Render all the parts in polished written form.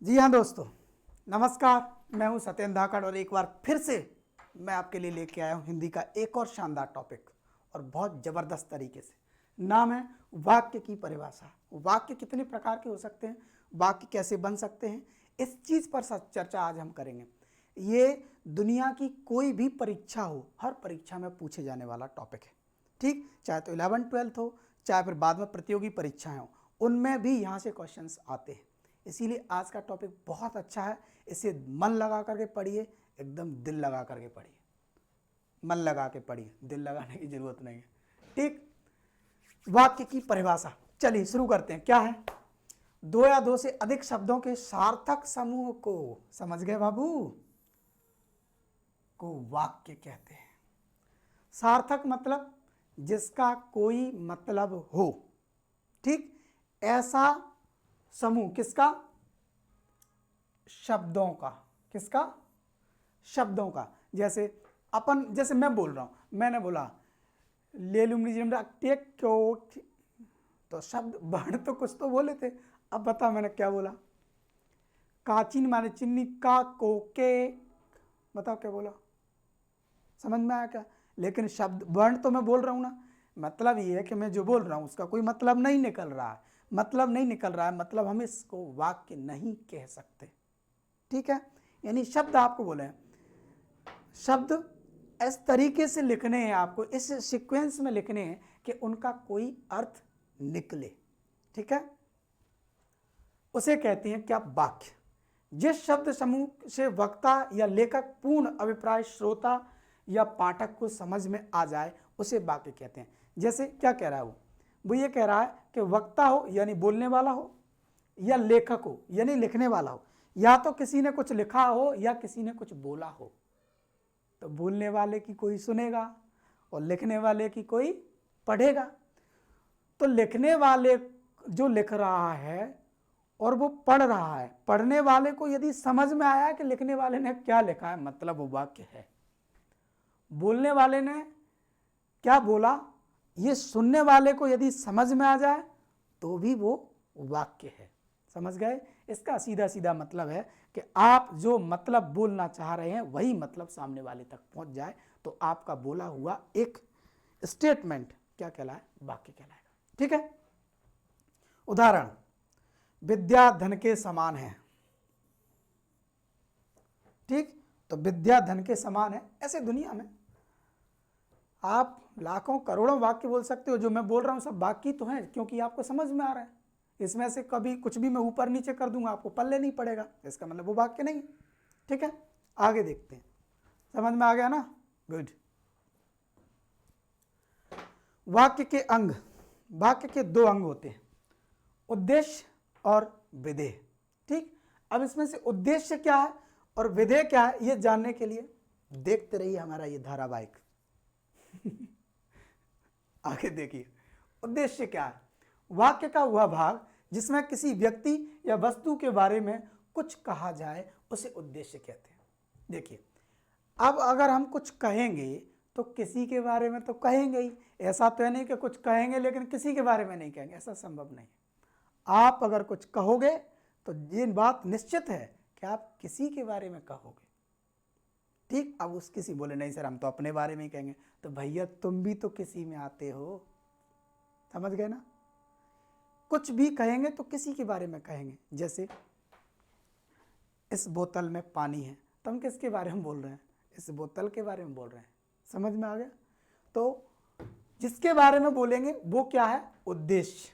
जी हाँ दोस्तों, नमस्कार। मैं हूँ सत्येंद्र धाकड़ और एक बार फिर से मैं आपके लिए लेके आया हूँ हिंदी का एक और शानदार टॉपिक और बहुत ज़बरदस्त तरीके से। नाम है वाक्य की परिभाषा। वाक्य कितने प्रकार के हो सकते हैं, वाक्य कैसे बन सकते हैं, इस चीज़ पर चर्चा आज हम करेंगे। ये दुनिया की कोई भी परीक्षा हो, हर परीक्षा में पूछे जाने वाला टॉपिक है। ठीक, चाहे तो 11th-12th हो, चाहे फिर बाद में प्रतियोगी परीक्षाएं हो, उनमें भी यहाँ से क्वेश्चंस आते हैं। इसीलिए आज का टॉपिक बहुत अच्छा है। इसे मन लगा करके पढ़िए, एकदम दिल लगा करके पढ़िए। मन लगा के पढ़िए, दिल लगाने की जरूरत नहीं है। ठीक, वाक्य की परिभाषा चलिए शुरू करते हैं। क्या है? दो या दो से अधिक शब्दों के सार्थक समूह को, समझ गए बाबू, को वाक्य कहते हैं। सार्थक मतलब जिसका कोई मतलब हो। ठीक, ऐसा समूह किसका? शब्दों का। किसका? शब्दों का। जैसे जैसे मैं बोल रहा हूं, मैंने बोला ले लूम टेक क्यों, तो शब्द वर्ण तो कुछ तो बोले थे। अब बता मैंने क्या बोला? काचिन माने चिन्नी, का को के, बताओ क्या बोला? समझ में आया क्या? लेकिन शब्द वर्ण तो मैं बोल रहा हूं ना। मतलब ये है कि मैं जो बोल रहा हूं उसका कोई मतलब नहीं निकल रहा है। मतलब नहीं निकल रहा है, मतलब हम इसको वाक्य नहीं कह सकते। ठीक है, यानी शब्द आपको बोले हैं, शब्द इस तरीके से लिखने हैं, आपको इस सीक्वेंस में लिखने हैं कि उनका कोई अर्थ निकले। ठीक है, उसे कहते हैं क्या? वाक्य। जिस शब्द समूह से वक्ता या लेखक पूर्ण अभिप्राय श्रोता या पाठक को समझ में आ जाए उसे वाक्य कहते हैं। जैसे क्या कह रहा है वो ये कह रहा है कि वक्ता हो यानी बोलने वाला हो, या लेखक हो यानी लिखने वाला हो, या तो किसी ने कुछ लिखा हो या किसी ने कुछ बोला हो। तो बोलने वाले की कोई सुनेगा और लिखने वाले की कोई पढ़ेगा। तो लिखने वाले जो लिख रहा है और वो पढ़ रहा है, पढ़ने वाले को यदि समझ में आया कि लिखने वाले ने क्या लिखा है, मतलब वो वाक्य है। बोलने वाले ने क्या बोला, ये सुनने वाले को यदि समझ में आ जाए तो भी वो वाक्य है। समझ गए? इसका सीधा सीधा मतलब है कि आप जो मतलब बोलना चाह रहे हैं वही मतलब सामने वाले तक पहुंच जाए तो आपका बोला हुआ एक स्टेटमेंट क्या कहलाए? वाक्य कहलाएगा। ठीक है, उदाहरण, विद्या धन के समान है। ठीक, तो विद्या धन के समान है। ऐसे दुनिया में आप लाखों करोड़ों वाक्य बोल सकते हो। जो मैं बोल रहा हूं सब वाक्य तो हैं क्योंकि आपको समझ में आ रहा है। इसमें से कभी कुछ भी मैं ऊपर नीचे कर दूंगा आपको पल्ले नहीं पड़ेगा, इसका मतलब वो वाक्य नहीं। ठीक है, आगे देखते हैं। समझ में आ गया ना? गुड। वाक्य के अंग, वाक्य के दो अंग होते हैं, उद्देश्य और विधेय। ठीक, अब इसमें से उद्देश्य क्या है और विधेय क्या है ये जानने के लिए देखते रहिए हमारा ये धारावाहिक। आगे देखिए, उद्देश्य क्या है? वाक्य का वह भाग जिसमें किसी व्यक्ति या वस्तु के बारे में कुछ कहा जाए उसे उद्देश्य कहते हैं। देखिए, अब अगर हम कुछ कहेंगे तो किसी के बारे में तो कहेंगे ही। ऐसा तो है नहीं कि कुछ कहेंगे लेकिन किसी के बारे में नहीं कहेंगे, ऐसा संभव नहीं। आप अगर कुछ कहोगे तो ये बात निश्चित है कि आप किसी के बारे में कहोगे। ठीक, अब उस किसी बोले नहीं सर हम तो अपने बारे में ही कहेंगे, तो भैया तुम भी तो किसी में आते हो। समझ गए ना? कुछ भी कहेंगे तो किसी के बारे में कहेंगे। जैसे इस बोतल में पानी है, तो हम किसके बारे में बोल रहे हैं? इस बोतल के बारे में बोल रहे हैं। समझ में आ गया? तो जिसके बारे में बोलेंगे वो क्या है? उद्देश्य।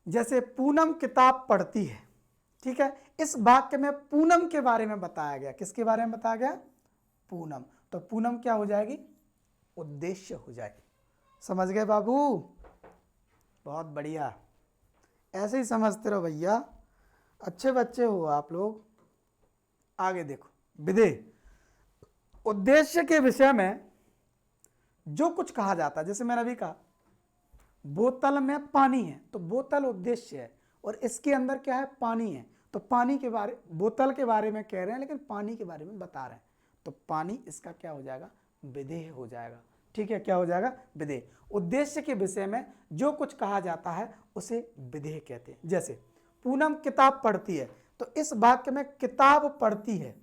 जैसे पूनम किताब पढ़ती है। ठीक है, इस वाक्य में पूनम के बारे में बताया गया। किसके बारे में बताया गया? पूनम। तो पूनम क्या हो जाएगी? उद्देश्य हो जाएगी। समझ गए बाबू? बहुत बढ़िया, ऐसे ही समझते रहो भैया, अच्छे बच्चे हो आप लोग। आगे देखो, विधेय। उद्देश्य के विषय में जो कुछ कहा जाता है, जैसे मैंने अभी कहा बोतल में पानी है, तो बोतल उद्देश्य है और इसके अंदर क्या है? पानी है। तो पानी के बारे, बोतल के बारे में कह रहे हैं लेकिन पानी के बारे में बता रहे हैं, तो पानी इसका क्या हो जाएगा? विधेय हो जाएगा। ठीक है, क्या हो जाएगा? विधेय। उद्देश्य के विषय में जो कुछ कहा जाता है उसे विधेय कहते हैं। जैसे पूनम किताब पढ़ती है, तो इस वाक्य में किताब पढ़ती है,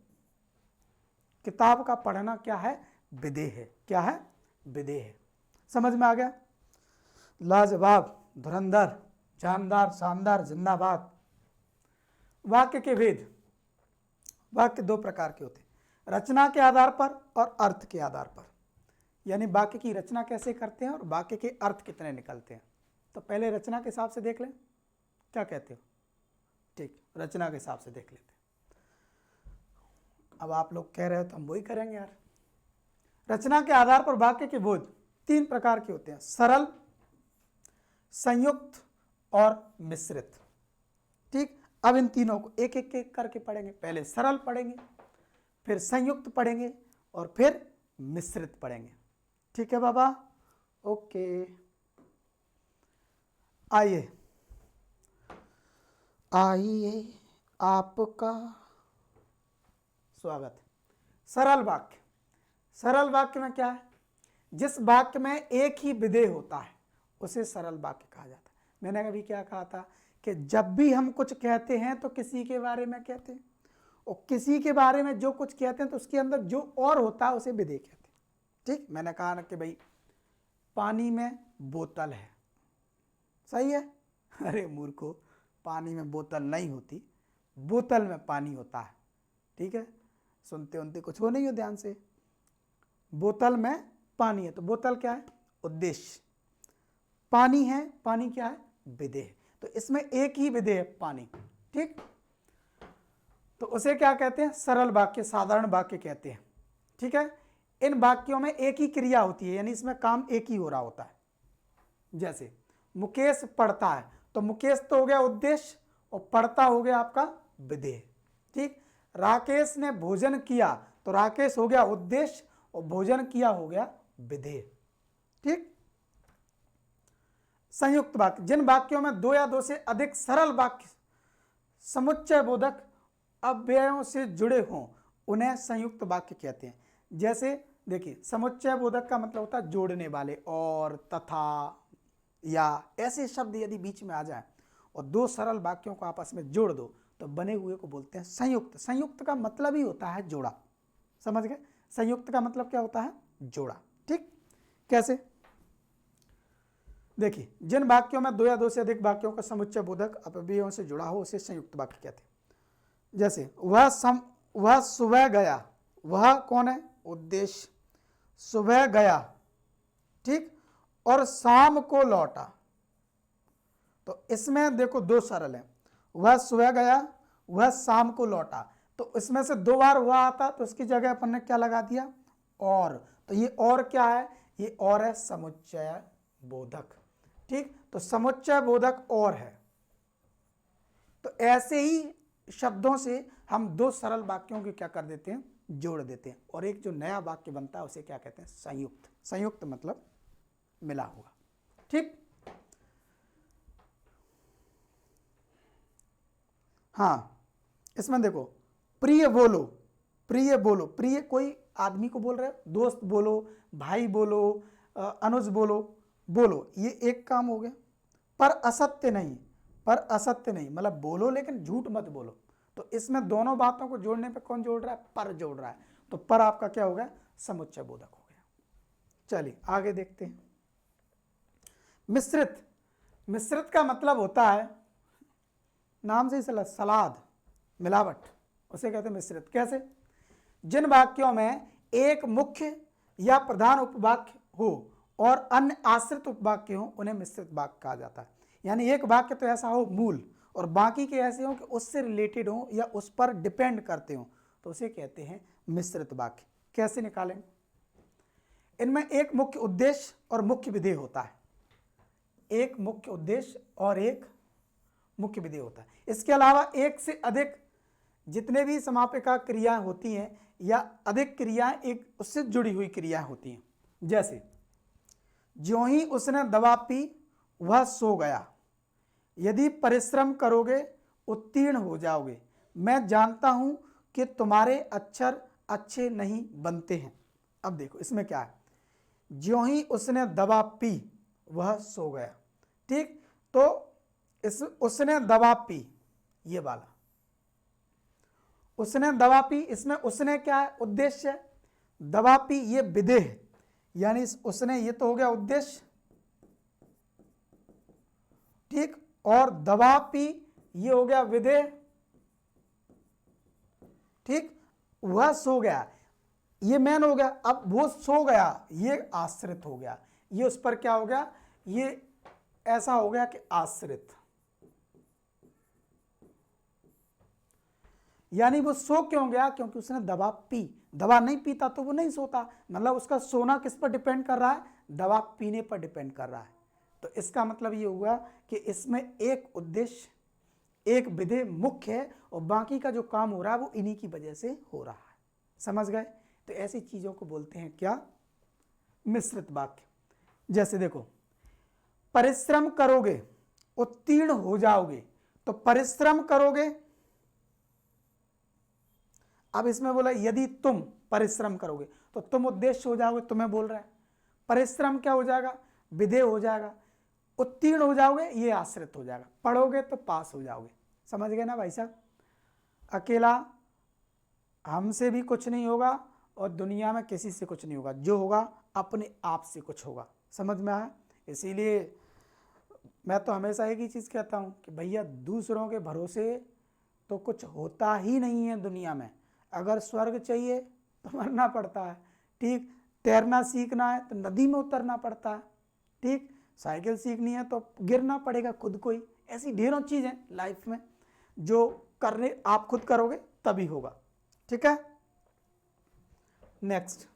किताब का पढ़ना क्या है, विदेह है। क्या है, विदेह है। समझ में आ गया। लाजवाब, धुरंधर, जानदार, शानदार, जिंदाबाद। वाक्य के भेद। वाक्य दो प्रकार के होते हैं, रचना के आधार पर और अर्थ के आधार पर। यानी वाक्य की रचना कैसे करते हैं और वाक्य के अर्थ कितने निकलते हैं। तो पहले रचना के हिसाब से देख लें, क्या कहते हो। ठीक, रचना के हिसाब से देख लेते हैं। अब आप लोग कह रहे हो तो हम वही करेंगे यार। रचना के आधार पर वाक्य के बोध तीन प्रकार के होते हैं, सरल, संयुक्त और मिश्रित। ठीक, अब इन तीनों को एक एक करके पढ़ेंगे। पहले सरल पढ़ेंगे, फिर संयुक्त पढ़ेंगे और फिर मिश्रित पढ़ेंगे। ठीक है बाबा, ओके। आइए आपका स्वागत। सरल वाक्य। सरल वाक्य में क्या है, जिस वाक्य में एक ही विधेय होता है उसे सरल वाक्य कहा जाता है। मैंने अभी क्या कहा था कि जब भी हम कुछ कहते हैं तो किसी के बारे में कहते हैं, और किसी के बारे में जो कुछ कहते हैं तो उसके अंदर जो और होता है उसे विधेय कहते हैं। ठीक, मैंने कहा ना कि भाई पानी में बोतल है, सही है। अरे मूर्खो, पानी में बोतल नहीं होती, बोतल में पानी होता है। ठीक है, सुनते उनते कुछ हो नहीं हो ध्यान से। बोतल में पानी है, तो बोतल क्या है, उद्देश्य। पानी है, पानी क्या है, विधेय। तो इसमें एक ही विधेय है, पानी। ठीक, तो उसे क्या कहते हैं, सरल वाक्य, साधारण वाक्य कहते हैं। ठीक है, इन वाक्यों में एक ही क्रिया होती है, यानी इसमें काम एक ही हो रहा होता है। जैसे मुकेश पढ़ता है, तो मुकेश तो हो गया उद्देश्य और पढ़ता हो गया आपका विधेय। ठीक, राकेश ने भोजन किया, तो राकेश हो गया उद्देश्य और भोजन किया हो गया विधेय। ठीक, संयुक्त वाक्य, जिन वाक्यों में दो या दो से अधिक सरल वाक्य समुच्चय बोधक अव्ययों से जुड़े हों उन्हें संयुक्त वाक्य कहते हैं। जैसे देखिए, समुच्चय बोधक का मतलब होता है जोड़ने वाले, और, तथा, या ऐसे शब्द यदि बीच में आ जाए और दो सरल वाक्यों को आपस में जोड़ दो तो बने हुए को बोलते हैं संयुक्त। संयुक्त का मतलब ही होता है जोड़ा, समझ गए। संयुक्त का मतलब क्या होता है, जोड़ा। ठीक, कैसे, देखिए, जिन वाक्यों में दो या दो से अधिक वाक्यों का समुच्चय बोधक अपव्ययों से जुड़ा हो उसे संयुक्त वाक्य कहते हैं। जैसे वह सुबह गया, वह कौन है, उद्देश्य, सुबह गया। ठीक, और शाम को लौटा, तो इसमें देखो दो सरल है, वह सुबह गया, वह शाम को लौटा। तो इसमें से दो बार हुआ आता, तो उसकी जगह अपन ने क्या लगा दिया, और। तो ये और क्या है, ये और है समुच्चय बोधक। ठीक, तो समुच्चय बोधक और है। तो ऐसे ही शब्दों से हम दो सरल वाक्यों की क्या कर देते हैं, जोड़ देते हैं, और एक जो नया वाक्य बनता है उसे क्या कहते हैं, संयुक्त। संयुक्त मतलब मिला हुआ। ठीक, हाँ, इसमें देखो, प्रिय बोलो, प्रिय बोलो, प्रिय कोई आदमी को बोल रहे हो, दोस्त बोलो, भाई बोलो, अनुज बोलो, बोलो, ये एक काम हो गया। पर असत्य नहीं, पर असत्य नहीं मतलब बोलो लेकिन झूठ मत बोलो। तो इसमें दोनों बातों को जोड़ने पे कौन जोड़ रहा है, पर जोड़ रहा है। तो पर आपका क्या हो गया, समुच्चय बोधक हो गया। चलिए आगे देखते हैं। मिश्रित। मिश्रित का मतलब होता है, नाम से ही सलाद, मिलावट, उसे कहते हैं मिश्रित। कैसे, जिन वाक्यों में एक मुख्य या प्रधान उपवाक्य हो और अन्य आश्रित उपवाक्य हो उन्हें मिश्रित वाक्य कहा जाता है। यानी एक वाक्य तो ऐसा हो मूल और बाकी के ऐसे हो कि उससे रिलेटेड हो या उस पर डिपेंड करते हो, तो उसे कहते हैं मिश्रित वाक्य। कैसे निकालें, इनमें एक मुख्य उद्देश्य और मुख्य विधेय होता है। एक मुख्य उद्देश्य और एक मुख्य विधेय होता है। इसके अलावा एक से अधिक जितने भी समापिका क्रियाएं होती हैं या अधिक क्रियाएं एक उससे जुड़ी हुई क्रियाएं होती हैं। जैसे ज्यों ही उसने दवा पी वह सो गया, यदि परिश्रम करोगे उत्तीर्ण हो जाओगे, मैं जानता हूं कि तुम्हारे अक्षर अच्छे नहीं बनते हैं। अब देखो इसमें क्या है, ज्यों ही उसने दवा पी वह सो गया। ठीक, तो इस उसने दवा पी, ये वाला। उसने दवा पी, इसमें उसने क्या है, उद्देश्य है। दवा पी ये विधेय है, यानी उसने ये तो हो गया उद्देश्य, ठीक। और दवा पी ये हो गया विधेय, ठीक। वह सो गया, ये मैन हो गया। अब वो सो गया, ये आश्रित हो गया। ये उस पर क्या हो गया, ये ऐसा हो गया कि आश्रित, यानी वो सो क्यों गया, क्योंकि उसने दवा पी। दवा नहीं पीता तो वो नहीं सोता, मतलब उसका सोना किस पर डिपेंड कर रहा है, दवा पीने पर डिपेंड कर रहा है। तो इसका मतलब ये हुआ कि इसमें एक उद्देश्य, एक विधेय मुख्य है और बाकी का जो काम हो रहा है वो इन्हीं की वजह से हो रहा है। समझ गए? तो ऐसी चीजों को बोलते हैं क्या, मिश्रित वाक्य। जैसे देखो, परिश्रम करोगे उत्तीर्ण हो जाओगे, तो परिश्रम करोगे, अब इसमें बोला यदि तुम परिश्रम करोगे, तो तुम उद्देश्य हो जाओगे, तुम्हें बोल रहा है। परिश्रम क्या हो जाएगा, विधेय हो जाएगा। उत्तीर्ण हो जाओगे ये आश्रित हो जाएगा। पढ़ोगे तो पास हो जाओगे। समझ गए ना भाई साहब? अकेला हमसे भी कुछ नहीं होगा और दुनिया में किसी से कुछ नहीं होगा, जो होगा अपने आप से कुछ होगा। समझ में आया? इसीलिए मैं तो हमेशा एक ही चीज़ कहता हूँ कि भैया दूसरों के भरोसे तो कुछ होता ही नहीं है दुनिया में। अगर स्वर्ग चाहिए तो मरना पड़ता है, ठीक। तैरना सीखना है तो नदी में उतरना पड़ता है, ठीक। साइकिल सीखनी है तो गिरना पड़ेगा खुद को ही। ऐसी ढेरों चीज़ें लाइफ में जो करने आप खुद करोगे तभी होगा, ठीक है। नेक्स्ट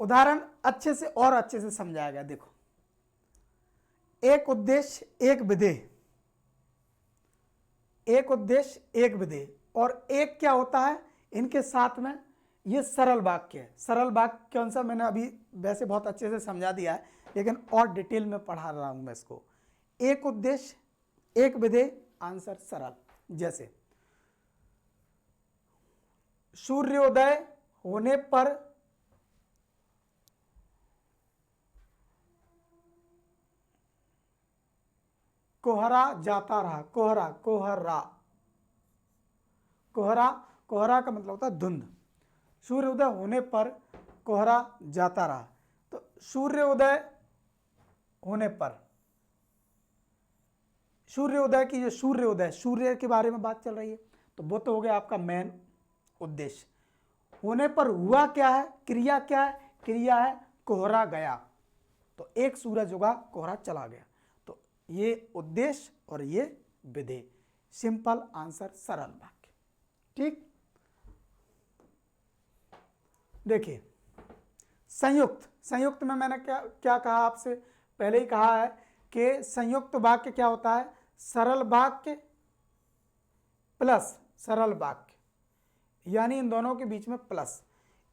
उदाहरण अच्छे से और अच्छे से समझाया गया। देखो, एक उद्देश्य एक विधेय, एक उद्देश्य एक विधेय, और एक क्या होता है इनके साथ में, ये सरल वाक्य है। सरल वाक्य कौन सा, मैंने अभी वैसे बहुत अच्छे से समझा दिया है, लेकिन और डिटेल में पढ़ा रहा हूं मैं इसको। एक उद्देश्य एक विधेय, आंसर सरल। जैसे सूर्योदय होने पर कोहरा जाता रहा। कोहरा, कोहरा, कोहरा, कोहरा का मतलब होता है धुंध। सूर्योदय होने पर कोहरा जाता रहा, तो सूर्योदय होने पर, सूर्योदय की जो सूर्योदय, सूर्य के बारे में बात चल रही है, तो वो तो हो गया आपका मेन उद्देश्य। होने पर हुआ क्या है, क्रिया क्या है, क्रिया है कोहरा गया, तो एक सूरज उगा कोहरा चला गया। तो ये उद्देश्य और ये विधेय। सिंपल आंसर, सरल वाक्य, ठीक। देखिए संयुक्त, संयुक्त में मैंने क्या क्या कहा आपसे, पहले ही कहा है कि संयुक्त वाक्य क्या होता है, सरल वाक्य प्लस सरल वाक्य, यानी इन दोनों के बीच में प्लस।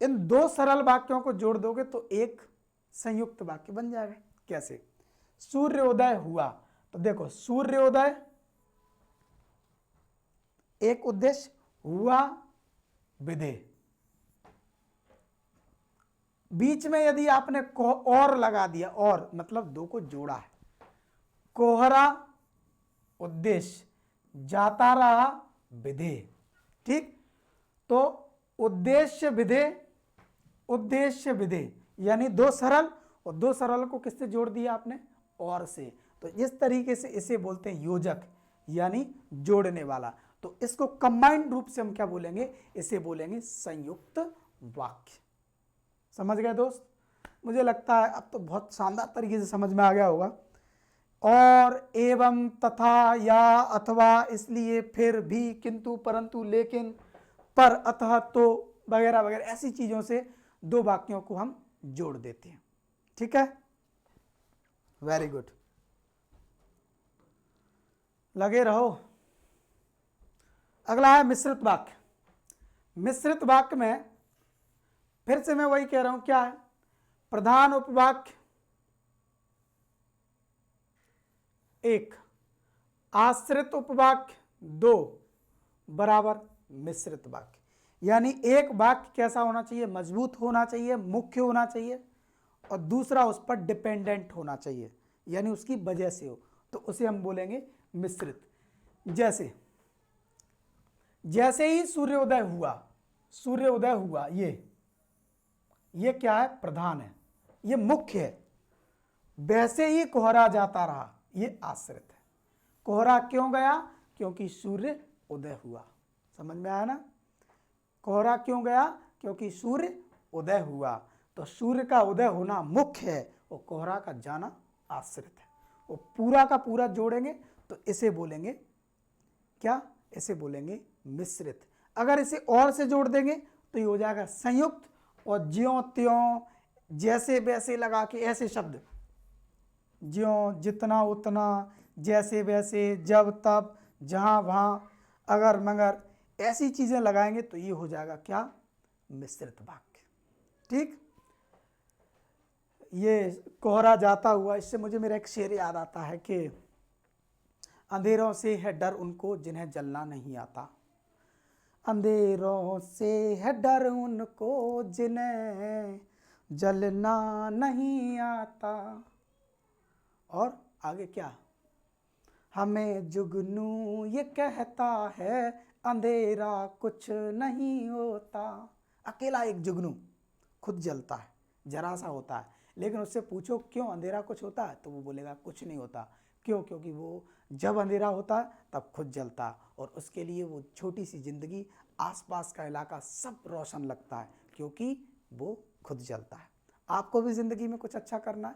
इन दो सरल वाक्यों को जोड़ दोगे तो एक संयुक्त वाक्य बन जाएगा। कैसे? सूर्योदय हुआ, तो देखो सूर्योदय एक उद्देश्य, हुआ विधेय। बीच में यदि आपने और लगा दिया, और मतलब दो को जोड़ा है, कोहरा उद्देश्य, जाता रहा विधेय, ठीक। तो उद्देश्य विधेय, उद्देश्य विधेय, यानी दो सरल, और दो सरल को किससे जोड़ दिया आपने, और से। तो इस तरीके से इसे बोलते हैं योजक, यानी जोड़ने वाला। तो इसको कंबाइंड रूप से हम क्या बोलेंगे, इसे बोलेंगे संयुक्त वाक्य। समझ गए दोस्त? मुझे लगता है अब तो बहुत शानदार तरीके से समझ में आ गया होगा। और, एवं, तथा, या, अथवा, इसलिए, फिर भी, किंतु, परंतु, लेकिन, पर, अतः, तो, वगैरह वगैरह ऐसी चीजों से दो वाक्यों को हम जोड़ देते हैं, ठीक है। वेरी गुड, लगे रहो। अगला है मिश्रित वाक्य। मिश्रित वाक्य में फिर से मैं वही कह रहा हूं, क्या है, प्रधान उपवाक्य एक, आश्रित उपवाक्य दो, बराबर मिश्रित वाक्य। यानी एक वाक्य कैसा होना चाहिए, मजबूत होना चाहिए, मुख्य होना चाहिए, और दूसरा उस पर डिपेंडेंट होना चाहिए, यानी उसकी वजह से हो, तो उसे हम बोलेंगे मिश्रित। जैसे जैसे ही सूर्योदय हुआ, ये क्या है? प्रधान है, ये मुख्य है। वैसे ही कोहरा जाता रहा, ये आश्रित है। कोहरा क्यों गया? क्योंकि सूर्य उदय हुआ। समझ में आया ना? कोहरा क्यों गया? क्योंकि सूर्य उदय हुआ। तो सूर्य का उदय होना मुख्य है और कोहरा का जाना आश्रित है। वो पूरा का पूरा जोड़ेंगे तो इसे बोलेंगे क्या? इसे बोलेंगे मिश्रित। अगर इसे और से जोड़ देंगे तो ये हो जाएगा संयुक्त। और ज्यों त्यों, जैसे वैसे लगा के ऐसे शब्द, ज्यों, जितना उतना, जैसे वैसे, जब तब, जहां वहां, अगर मगर, ऐसी चीजें लगाएंगे तो ये हो जाएगा क्या? मिश्रित वाक्य। ठीक। ये कोहरा जाता हुआ, इससे मुझे मेरा एक शेर याद आता है कि अंधेरों से है डर उनको जिन्हें जलना नहीं आता। अंधेरों से है डर उनको जिन्हें जलना नहीं आता। और आगे क्या? हमें जुगनू ये कहता है अंधेरा कुछ नहीं होता। अकेला एक जुगनू खुद जलता है, जरा सा होता है, लेकिन उससे पूछो क्यों अंधेरा कुछ होता है तो वो बोलेगा कुछ नहीं होता। क्यों? क्योंकि वो जब अंधेरा होता है तब खुद जलता है और उसके लिए वो छोटी सी जिंदगी, आसपास का इलाका सब रोशन लगता है क्योंकि वो खुद जलता है। आपको भी जिंदगी में कुछ अच्छा करना है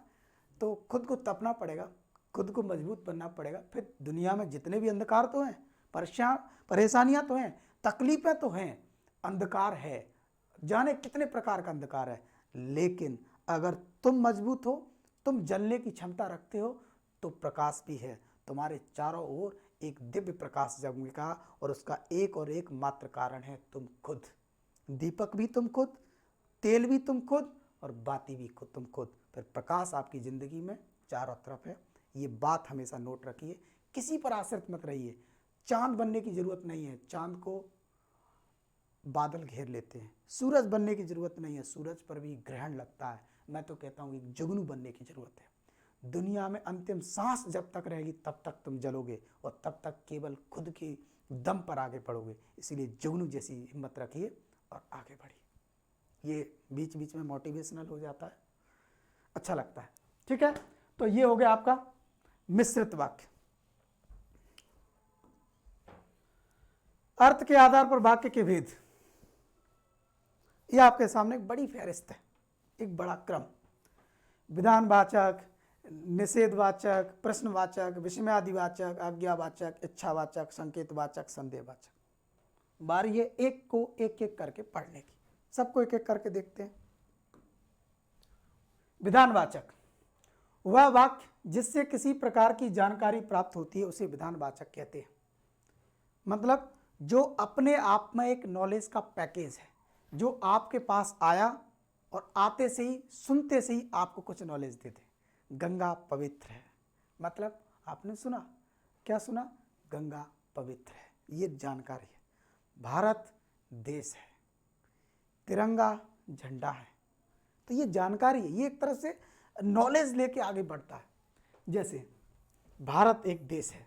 तो खुद को तपना पड़ेगा, खुद को मजबूत बनना पड़ेगा। फिर दुनिया में जितने भी अंधकार तो हैं, परेशानियां तो हैं, तकलीफें तो हैं, अंधकार है, जाने कितने प्रकार का अंधकार है, लेकिन अगर तुम मजबूत हो, तुम जलने की क्षमता रखते हो तो प्रकाश भी है। तुम्हारे चारों ओर एक दिव्य प्रकाश जगेगा और उसका एक और एक मात्र कारण है तुम खुद। दीपक भी तुम खुद, तेल भी तुम खुद और बाती भी खुद तुम खुद। फिर प्रकाश आपकी जिंदगी में चारों तरफ है। ये बात हमेशा नोट रखिए, किसी पर आश्रित मत रहिए। चांद बनने की जरूरत नहीं है, चांद को बादल घेर लेते हैं। सूरज बनने की जरूरत नहीं है, सूरज पर भी ग्रहण लगता है। मैं तो कहता हूँ एक जुगनू बनने की जरूरत है। दुनिया में अंतिम सांस जब तक रहेगी तब तक तुम जलोगे और तब तक केवल खुद के दम पर आगे बढ़ोगे। इसीलिए जुगनू जैसी हिम्मत रखिए और आगे बढ़िए। ये बीच बीच में मोटिवेशनल हो जाता है, अच्छा लगता है। ठीक है, तो ये हो गया आपका मिश्रित वाक्य। अर्थ के आधार पर वाक्य के भेद, ये आपके सामने एक बड़ी फहरिस्त है, एक बड़ा क्रम। विधानवाचक, निषेधवाचक, प्रश्नवाचक, विस्मयादिवाचक, आज्ञावाचक, इच्छावाचक, संकेतवाचक, संदेहवाचक। बारी है एक को एक एक करके पढ़ने की, सबको एक एक करके देखते हैं। विधानवाचक, वह वाक्य जिससे किसी प्रकार की जानकारी प्राप्त होती है उसे विधानवाचक कहते हैं। मतलब जो अपने आप में एक नॉलेज का पैकेज है, जो आपके पास आया और आते से ही, सुनते से ही आपको कुछ नॉलेज देते। गंगा पवित्र है, मतलब आपने सुना, क्या सुना? गंगा पवित्र है, ये जानकारी है। भारत देश है, तिरंगा झंडा है, तो ये जानकारी है, ये एक तरह से नॉलेज लेके आगे बढ़ता है। जैसे भारत एक देश है,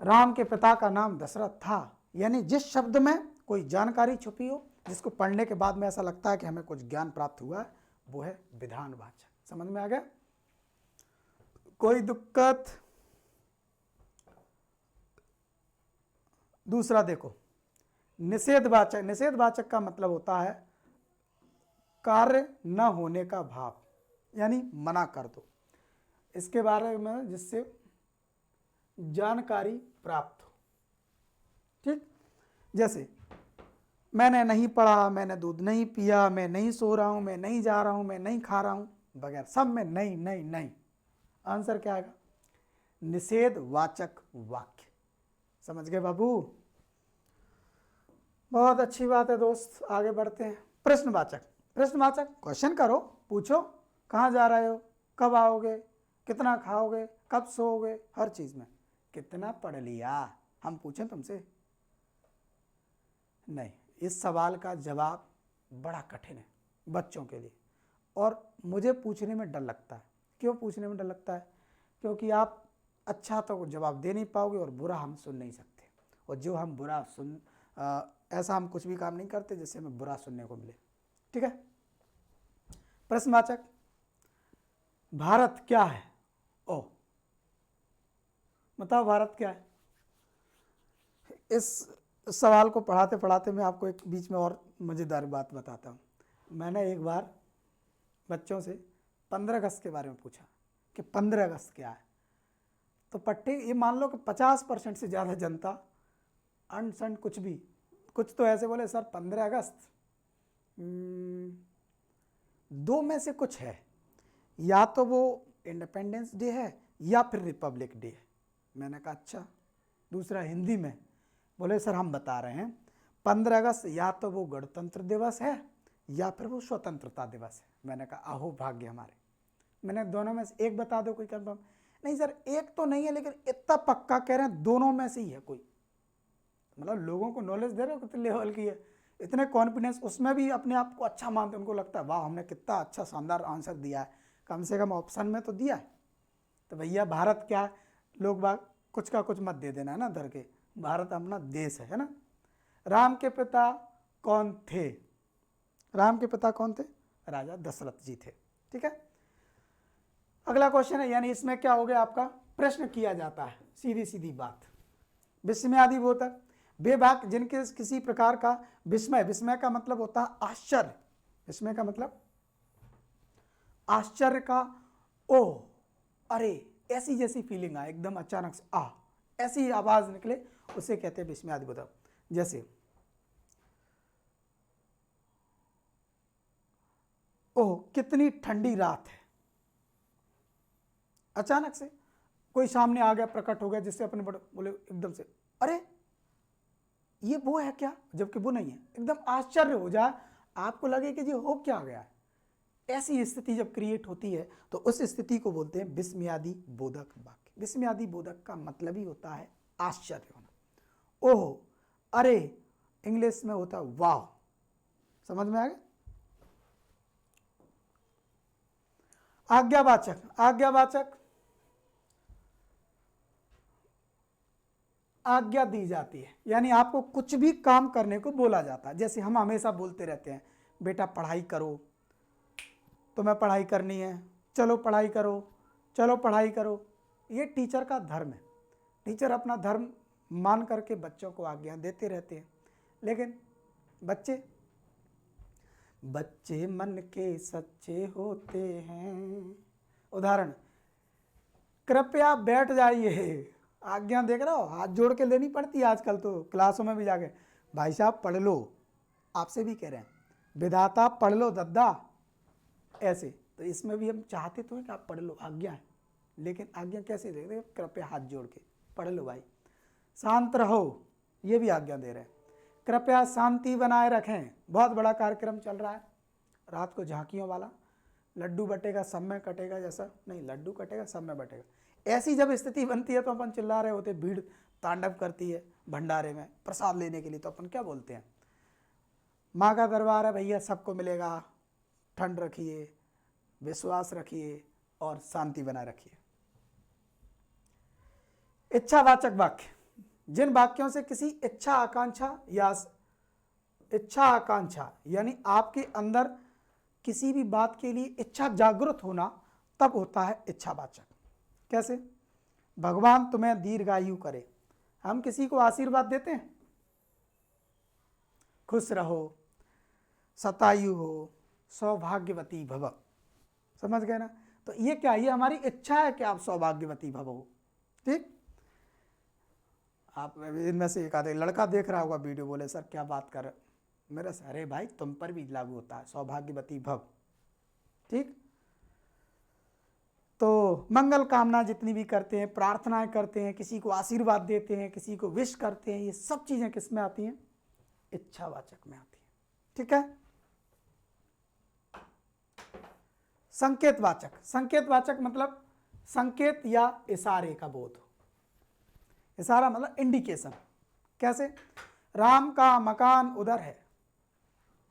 राम के पिता का नाम दशरथ था, यानी जिस शब्द में कोई जानकारी छुपी हो, जिसको पढ़ने के बाद में ऐसा लगता है कि हमें कुछ ज्ञान प्राप्त हुआ है, वो है विधानवाचक। समझ में आ गया? कोई दिक्कत? दूसरा देखो, निषेधवाचक। निषेधवाचक का मतलब होता है कार्य न होने का भाव, यानी मना कर दो इसके बारे में जिससे जानकारी प्राप्त हो। ठीक, जैसे मैंने नहीं पढ़ा, मैंने दूध नहीं पिया, मैं नहीं सो रहा हूं, मैं नहीं जा रहा हूं, मैं नहीं खा रहा हूं, वगैरह, सब में नहीं नहीं नहीं। आंसर क्या आएगा? निषेधवाचक वाक्य। समझ गए बाबू? बहुत अच्छी बात है दोस्त, आगे बढ़ते हैं। प्रश्नवाचक। प्रश्नवाचक क्वेश्चन करो, पूछो, कहाँ जा रहे हो, कब आओगे, कितना खाओगे, कब सोओगे, हर चीज में। कितना पढ़ लिया, हम पूछें तुमसे? नहीं, इस सवाल का जवाब बड़ा कठिन है बच्चों के लिए, और मुझे पूछने में डर लगता है। क्यों पूछने में डर लगता है? क्योंकि आप अच्छा तो जवाब दे नहीं पाओगे और बुरा हम सुन नहीं सकते, और जो हम बुरा सुन ऐसा हम कुछ भी काम नहीं करते जिससे हमें बुरा सुनने को मिले। ठीक है। प्रश्नवाचक, भारत क्या है? ओ, बताओ भारत क्या है? इस सवाल को पढ़ाते पढ़ाते मैं आपको एक बीच में और मज़ेदार बात बताता हूँ। मैंने एक बार बच्चों से 15 अगस्त के बारे में पूछा कि 15 अगस्त क्या है, तो पट्टे ये मान लो कि 50% से ज़्यादा जनता अनसंट कुछ तो ऐसे बोले सर 15 अगस्त दो में से कुछ है, या तो वो इंडिपेंडेंस डे है या फिर रिपब्लिक डे है। मैंने कहा अच्छा। दूसरा हिंदी में बोले सर हम बता रहे हैं 15 अगस्त या तो वो गणतंत्र दिवस है या फिर वो स्वतंत्रता दिवस है। मैंने कहा आहो भाग्य हमारे, मैंने दोनों में से एक बता दो कोई कंफर्म। नहीं सर एक तो नहीं है, लेकिन इतना पक्का कह रहे हैं दोनों में से ही है कोई। मतलब लोगों को नॉलेज दे रहे हो कितने लेवल की है, इतने कॉन्फिडेंस, उसमें भी अपने आप को अच्छा मानते, उनको लगता है वाह हमने कितना अच्छा शानदार आंसर दिया है, कम से कम ऑप्शन में तो दिया है। तो भैया भारत क्या है, लोग बाग कुछ का कुछ मत दे देना है ना धर के, भारत अपना देश है ना। राम के पिता कौन थे? राम के पिता कौन थे? राजा दशरथ जी थे। ठीक है। अगला क्वेश्चन है, यानी इसमें क्या हो गया आपका, प्रश्न किया जाता है, सीधी सीधी बात। विस्मयादि बोधक, बेबाक जिनके किसी प्रकार का विस्मय, विस्मय का मतलब होता है आश्चर्य, विस्मय का मतलब आश्चर्य का ओ अरे ऐसी जैसी फीलिंग आए, एकदम अचानक से ऐसी आवाज निकले, उसे कहते हैं विस्मयादि बोधक। जैसे ओह कितनी ठंडी रात है, अचानक से कोई सामने आ गया, प्रकट हो गया, जिससे अपने बड़े बोले एकदम से अरे ये वो है क्या, जबकि वो नहीं है, एकदम आश्चर्य हो जाए, आपको लगे कि जी हो क्या गया है। ऐसी स्थिति जब क्रिएट होती है तो उस स्थिति को बोलते हैं विस्मयादि बोधक वाक्य। विस्मयादि बोधक का मतलब ही होता है आश्चर्य होना। ओह अरे इंग्लिश में होता है वाह। समझ में आ गया? आज्ञावाचक, आज्ञावाचक आज्ञा दी जाती है, यानी आपको कुछ भी काम करने को बोला जाता है। जैसे हम हमेशा बोलते रहते हैं बेटा पढ़ाई करो, तुम्हें पढ़ाई करनी है, चलो पढ़ाई करो, चलो पढ़ाई करो। ये टीचर का धर्म है, टीचर अपना धर्म मान करके बच्चों को आज्ञा देते रहते हैं। लेकिन बच्चे मन के सच्चे होते हैं। उदाहरण, कृपया बैठ जाइए, आज्ञा देख रहे हो, हाथ जोड़ के लेनी पड़ती है आजकल तो क्लासों में भी जाके, भाई साहब पढ़ लो, आपसे भी कह रहे हैं विधाता पढ़ लो दद्दा, ऐसे। तो इसमें भी हम चाहते तो हैं कि आप पढ़ लो, आज्ञा है, लेकिन आज्ञा कैसे दे रहे? कृपया हाथ जोड़ के पढ़ लो भाई। शांत रहो, ये भी आज्ञा दे रहे हैं। कृपया शांति बनाए रखें, बहुत बड़ा कार्यक्रम चल रहा है, रात को झांकियों वाला, लड्डू बटेगा सब में कटेगा, जैसा नहीं लड्डू कटेगा सब में बटेगा, ऐसी जब स्थिति बनती है तो अपन चिल्ला रहे होते, भीड़ तांडव करती है भंडारे में प्रसाद लेने के लिए, तो अपन क्या बोलते हैं, माँ का दरबार है भैया, सबको मिलेगा, ठंड रखिए, विश्वास रखिए और शांति बनाए रखिए। इच्छावाचक वाक्य, जिन वाक्यों से किसी इच्छा आकांक्षा यानी आपके अंदर किसी भी बात के लिए इच्छा जागृत होना, तब होता है इच्छावाचक। कैसे? भगवान तुम्हें दीर्घायु करे, हम किसी को आशीर्वाद देते हैं, खुश रहो, शतायु हो, सौभाग्यवती भव। समझ गए ना? तो ये क्या, ये हमारी इच्छा है कि आप सौभाग्यवती भव हो। ठीक। आप इनमें से एक आधे लड़का देख रहा होगा वीडियो, बोले सर क्या बात कर रहे, मेरा अरे भाई तुम पर भी लागू होता है सौभाग्यवती भव। ठीक। तो मंगल कामना जितनी भी करते हैं, प्रार्थनाएं करते हैं, किसी को आशीर्वाद देते हैं, किसी को विश करते हैं, ये सब चीजें किस में आती हैं? इच्छावाचक में आती है। ठीक है। संकेतवाचक, संकेतवाचक मतलब संकेत या इशारे का बोध। इशारा मतलब इंडिकेशन। कैसे? राम का मकान उधर है,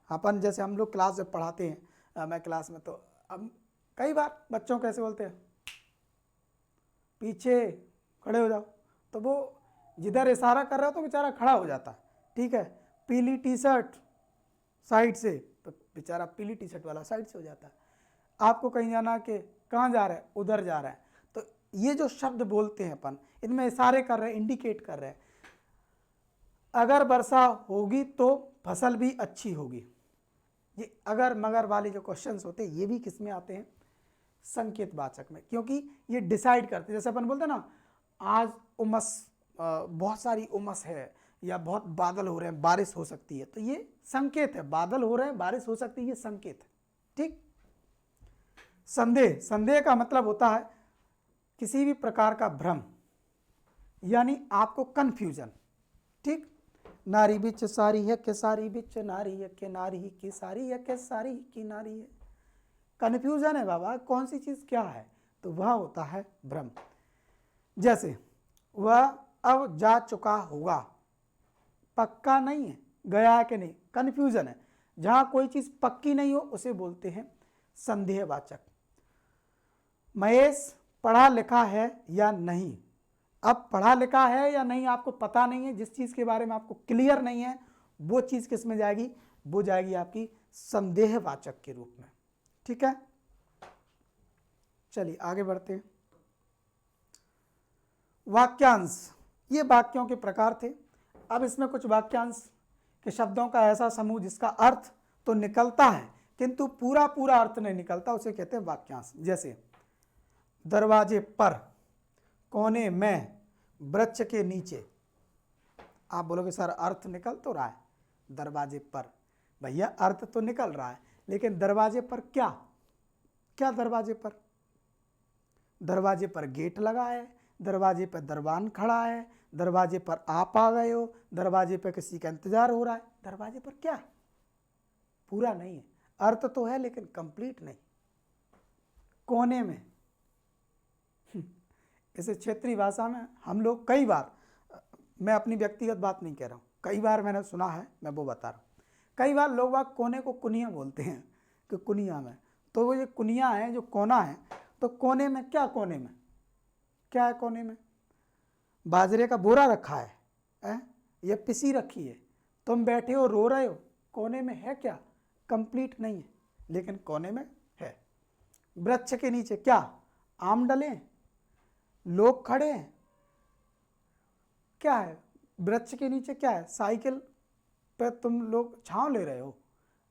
अपन जैसे हम लोग क्लास जब पढ़ाते हैं, मैं क्लास में, तो अब कई बार बच्चों कैसे बोलते हैं, पीछे खड़े हो जाओ, तो वो जिधर इशारा कर रहा हो तो बेचारा खड़ा हो जाता, ठीक है। पीली टी शर्ट साइड से, तो बेचारा पीली टी शर्ट वाला साइड से हो जाता है। आपको कहीं जाना कि कहाँ जा रहा है, उधर जा रहा है, तो ये जो शब्द बोलते हैं अपन, इनमें इशारे कर रहे हैं, इंडिकेट कर रहे हैं। अगर वर्षा होगी तो फसल भी अच्छी होगी। ये अगर मगर वाले जो क्वेश्चंस होते हैं ये भी किस में आते हैं, संकेतवाचक में, क्योंकि ये डिसाइड करते हैं। जैसे अपन बोलते हैं ना, आज उमस, बहुत सारी उमस है, या बहुत बादल हो रहे हैं, बारिश हो सकती है, तो ये संकेत है। बादल हो रहे हैं, बारिश हो सकती है, ये संकेत है, ठीक। संदेह, संदेह का मतलब होता है किसी भी प्रकार का भ्रम, यानी आपको कंफ्यूजन, ठीक। नारी बिच सारी है के सारी बिच नारी है के नारी ही की सारी है के सारी ही की नारी है। कंफ्यूजन है बाबा, कौन सी चीज क्या है, तो वह होता है भ्रम। जैसे वह अब जा चुका होगा, पक्का नहीं है, गया है कि नहीं, कंफ्यूजन है। जहां कोई चीज पक्की नहीं हो उसे बोलते हैं संदेहवाचक। महेश पढ़ा लिखा है या नहीं, अब पढ़ा लिखा है या नहीं आपको पता नहीं है, जिस चीज के बारे में आपको क्लियर नहीं है, वो चीज किस में जाएगी, वो जाएगी आपकी संदेहवाचक के रूप में, ठीक है। चलिए आगे बढ़ते हैं। वाक्यांश, ये वाक्यों के प्रकार थे। अब इसमें कुछ वाक्यांश के शब्दों का ऐसा समूह जिसका अर्थ तो निकलता है किंतु पूरा पूरा अर्थ नहीं निकलता, उसे कहते हैं वाक्यांश। जैसे दरवाजे पर, कोने में, वृक्ष के नीचे। आप बोलोगे सर अर्थ निकल तो रहा है, दरवाजे पर, भैया अर्थ तो निकल रहा है, लेकिन दरवाजे पर क्या, क्या दरवाजे पर, दरवाजे पर गेट लगा है, दरवाजे पर दरबान खड़ा है, दरवाजे पर आप आ गए हो, दरवाजे पर किसी का इंतजार हो रहा है, दरवाजे पर क्या, पूरा नहीं है, अर्थ तो है लेकिन कंप्लीट नहीं। कोने में, इसे क्षेत्रीय भाषा में हम लोग कई बार, मैं अपनी व्यक्तिगत बात नहीं कह रहा हूँ, कई बार मैंने सुना है, मैं वो बता रहा हूँ। कई बार लोग बाग कोने को कुनिया बोलते हैं कि कुनिया में, तो वो ये कुनिया है जो कोना है, तो कोने में क्या, कोने में क्या है, कोने में बाजरे का बोरा रखा है, ये पिसी रखी है, तुम बैठे हो रो रहे हो, कोने में है क्या, कंप्लीट नहीं है लेकिन कोने में है। वृक्ष के नीचे क्या, आम डले, लोग खड़े हैं, क्या है, वृक्ष के नीचे क्या है, साइकिल पे तुम लोग छांव ले रहे हो।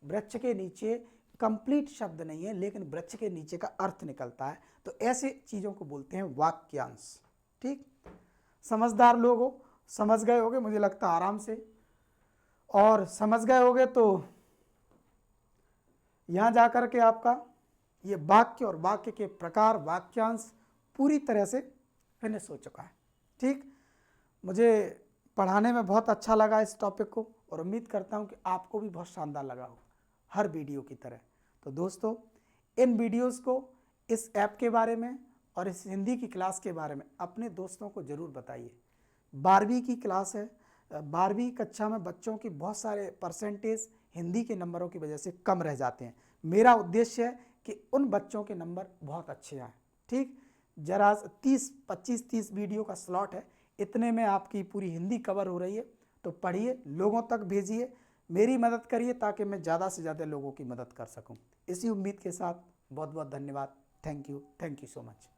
वृक्ष के नीचे कंप्लीट शब्द नहीं है लेकिन वृक्ष के नीचे का अर्थ निकलता है, तो ऐसे चीज़ों को बोलते हैं वाक्यांश, ठीक। समझदार लोग हो, समझ गए होगे मुझे लगता आराम से, और समझ गए होगे तो यहाँ जाकर के आपका ये वाक्य और वाक्य के प्रकार, वाक्यांश पूरी तरह से फिनिश हो चुका है, ठीक। मुझे पढ़ाने में बहुत अच्छा लगा इस टॉपिक को, और उम्मीद करता हूँ कि आपको भी बहुत शानदार लगा हो हर वीडियो की तरह। तो दोस्तों, इन वीडियोस को, इस ऐप के बारे में और इस हिंदी की क्लास के बारे में अपने दोस्तों को ज़रूर बताइए। 12वीं की क्लास है, 12वीं कक्षा में बच्चों की बहुत सारे परसेंटेज हिंदी के नंबरों की वजह से कम रह जाते हैं। मेरा उद्देश्य है कि उन बच्चों के नंबर बहुत अच्छे आएँ, ठीक। जरा 25-30 वीडियो का स्लॉट है, इतने में आपकी पूरी हिंदी कवर हो रही है, तो पढ़िए, लोगों तक भेजिए, मेरी मदद करिए ताकि मैं ज़्यादा से ज़्यादा लोगों की मदद कर सकूं। इसी उम्मीद के साथ बहुत बहुत धन्यवाद। Thank you so much.